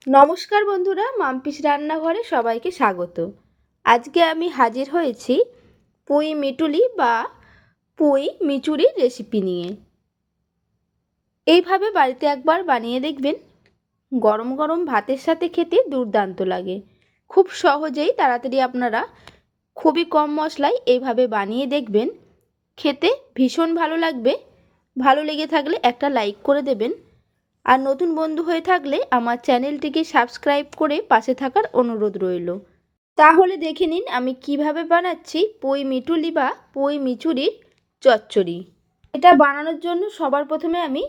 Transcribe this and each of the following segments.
নমস্কার বন্ধুরা, মাম্পিস রান্নাঘরে সবাইকে স্বাগত। আজকে আমি হাজির হয়েছি পুঁই মিটুলি বা পুঁই মিচুরির রেসিপি নিয়ে। এইভাবে বাড়িতে একবার বানিয়ে দেখবেন, গরম গরম ভাতের সাথে খেতে দুর্দান্ত লাগে। খুব সহজেই তাড়াতাড়ি আপনারা খুবই কম মশলায় এইভাবে বানিয়ে দেখবেন, খেতে ভীষণ ভালো লাগবে। ভালো লেগে থাকলে একটা লাইক করে দেবেন, আর নতুন বন্ধু হয়ে থাকলে আমার চ্যানেলটিকে সাবস্ক্রাইব করে পাশে থাকার অনুরোধ রইল। তাহলে দেখে নিন আমি কিভাবে বানাচ্ছি পুঁই মিটুলি বা পুঁই মিচুরির চচ্চড়ি। এটা বানানোর জন্য সবার প্রথমে আমি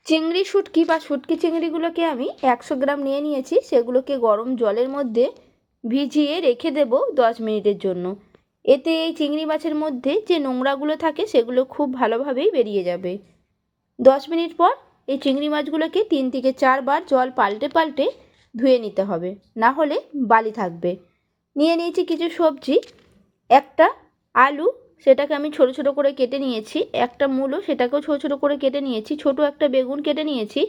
চিংড়ি শুটকি বা শুটকি চিংড়িগুলোকে আমি 100 গ্রাম নিয়ে নিয়েছি। সেগুলোকে গরম জলের মধ্যে ভিজিয়ে রেখে দেব 10 মিনিটের জন্য। এতে এই চিংড়ি মাছের মধ্যে যে নোংরাগুলো থাকে সেগুলো খুব ভালোভাবেই বেরিয়ে যাবে। 10 মিনিট পর এই চিংড়ি মাছগুলোকে 3 থেকে 4 বার জল পাল্টে পাল্টে ধুয়ে নিতে হবে, না হলে বালি থাকবে। নিয়ে নিয়েছি কিছু সবজি, একটা আলু সেটাকে আমি ছোট ছোট করে কেটে নিয়েছি, একটা মূলো সেটাকেও ছোট ছোট করে কেটে নিয়েছি, ছোট একটা বেগুন কেটে নিয়েছি,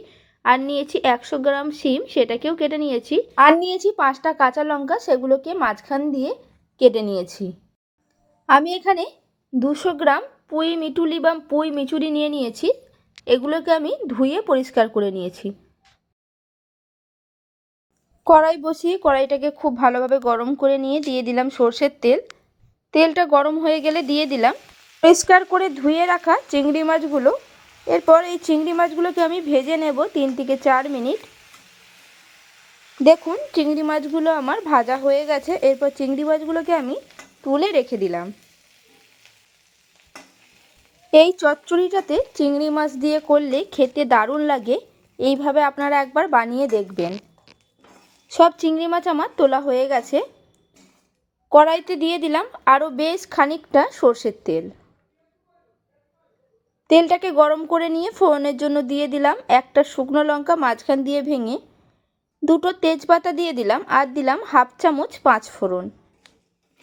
আর নিয়েছি 100 গ্রাম শিম সেটাকেও কেটে নিয়েছি, আর নিয়েছি 5টা কাঁচা লঙ্কা, সেগুলোকে মাঝখান দিয়ে কেটে নিয়েছি। আমি এখানে 200 গ্রাম পুঁই মিটুলি বা পুঁই মিচুরি নিয়ে নিয়েছি। এগুলোকে আমি ধুয়ে পরিষ্কার করে নিয়েছি। কড়াই বসিয়ে কড়াইটাকে খুব ভালোভাবে গরম করে নিয়ে দিয়ে দিলাম সর্ষের তেল। তেলটা গরম হয়ে গেলে দিয়ে দিলাম পরিষ্কার করে ধুয়ে রাখা চিংড়ি মাছগুলো। এরপর এই চিংড়ি মাছগুলোকে আমি ভেজে নেব 3 থেকে 4 মিনিট। দেখুন চিংড়ি মাছগুলো আমার ভাজা হয়ে গেছে। এরপর চিংড়ি মাছগুলোকে আমি তুলে রেখে দিলাম। এই চচ্চড়িটাতে চিংড়ি মাছ দিয়ে করলে খেতে দারুণ লাগে। এইভাবে আপনারা একবার বানিয়ে দেখবেন। সব চিংড়ি মাছ আমার তোলা হয়ে গেছে। কড়াইতে দিয়ে দিলাম আরও বেশ খানিকটা সর্ষের তেল। তেলটাকে গরম করে নিয়ে ফোড়নের জন্য দিয়ে দিলাম একটা শুকনো লঙ্কা মাঝখান দিয়ে ভেঙে, 2টো তেজপাতা দিয়ে দিলাম, আর দিলাম 1/2 চামচ 5 ফোড়ন।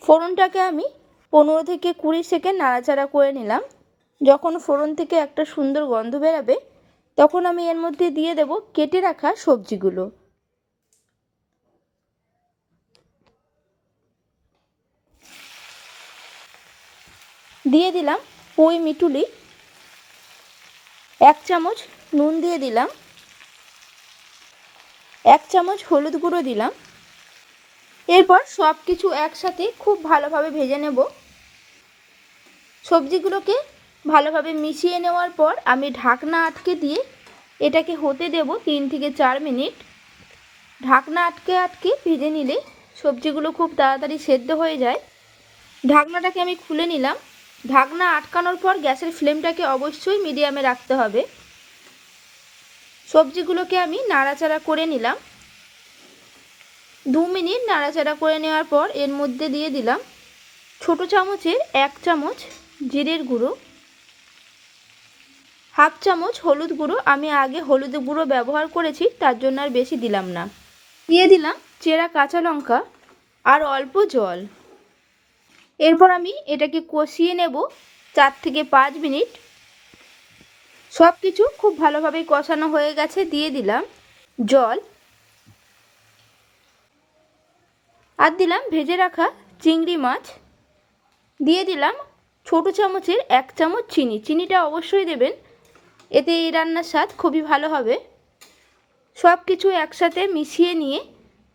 ফোড়নটাকে আমি 15 থেকে 20 সেকেন্ড নাড়াচাড়া করে নিলাম। যখন ফোড়ন থেকে একটা সুন্দর গন্ধ বেরাবে তখন আমি এর মধ্যে দিয়ে দেব কেটে রাখা সবজিগুলো। দিয়ে দিলাম পুঁই মিটুলি, 1 চামচ নুন দিয়ে দিলাম, 1 চামচ হলুদ গুঁড়ো দিলাম। এরপর সব কিছু একসাথে খুব ভালোভাবে ভেজে নেব। সবজিগুলোকে ভালোভাবে মিশিয়ে নেওয়ার পর আমি ঢাকনা আটকে দিয়ে এটাকে হতে দেব 3 থেকে 4 মিনিট। ঢাকনা আটকে আটকে ভেজে নিলে সবজিগুলো খুব তাড়াতাড়ি সেদ্ধ হয়ে যায়। ঢাকনাটাকে আমি খুলে নিলাম। ঢাকনা আটকানোর পর গ্যাসের ফ্লেমটাকে অবশ্যই মিডিয়ামে রাখতে হবে। সবজিগুলোকে আমি নাড়াচাড়া করে নিলাম। 2 মিনিট নাড়াচাড়া করে নেওয়ার পর এর মধ্যে দিয়ে দিলাম ছোট চামচের 1 চামচ জিরের গুঁড়ো, 1/2 চামচ হলুদ গুঁড়ো। আমি আগে হলুদ গুঁড়ো ব্যবহার করেছি, তার জন্য আর বেশি দিলাম না। দিয়ে দিলাম চেরা কাঁচা লঙ্কা আর অল্প জল। এরপর আমি এটাকে কষিয়ে নেব 4 থেকে 5 মিনিট। সব কিছু খুব ভালোভাবে কষানো হয়ে গেছে। দিয়ে দিলাম জল, আর দিলাম ভেজে রাখা চিংড়ি মাছ। দিয়ে দিলাম ছোট চামচের 1 চামচ চিনি। চিনিটা অবশ্যই দেবেন, এতে এই রান্নার স্বাদ খুবই ভালো হবে। সব কিছু একসাথে মিশিয়ে নিয়ে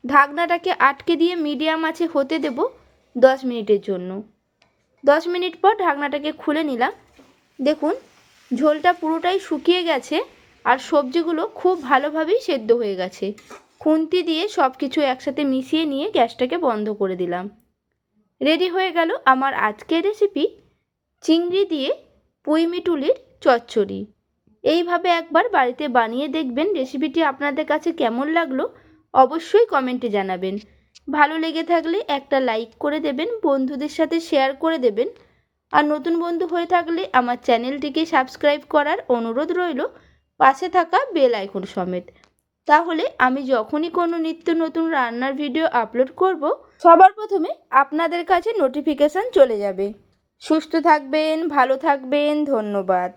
ঢাকনাটাকে আটকে দিয়ে মিডিয়াম আঁচে হতে দেব 10 মিনিটের জন্য। 10 মিনিট পর ঢাকনাটাকে খুলে নিলাম। দেখুন ঝোলটা পুরোটাই শুকিয়ে গেছে আর সবজিগুলো খুব ভালোভাবেই সেদ্ধ হয়ে গেছে। খুন্তি দিয়ে সব কিছু একসাথে মিশিয়ে নিয়ে গ্যাসটাকে বন্ধ করে দিলাম। রেডি হয়ে গেল আমার আজকের রেসিপি চিংড়ি দিয়ে পুঁই মিটুলির চচ্চড়ি। এইভাবে একবার বাড়িতে বানিয়ে দেখবেন। রেসিপিটি আপনাদের কাছে কেমন লাগলো অবশ্যই কমেন্টে জানাবেন। ভালো লেগে থাকলে একটা লাইক করে দেবেন, বন্ধুদের সাথে শেয়ার করে দেবেন, আর নতুন বন্ধু হয়ে থাকলে আমার চ্যানেলটিকে সাবস্ক্রাইব করার অনুরোধ রইল, পাশে থাকা বেল আইকন সমেত। তাহলে আমি যখনই কোনো নিত্য নতুন রান্নার ভিডিও আপলোড করব সবার প্রথমে আপনাদের কাছে নোটিফিকেশান চলে যাবে। সুস্থ থাকবেন, ভালো থাকবেন, ধন্যবাদ।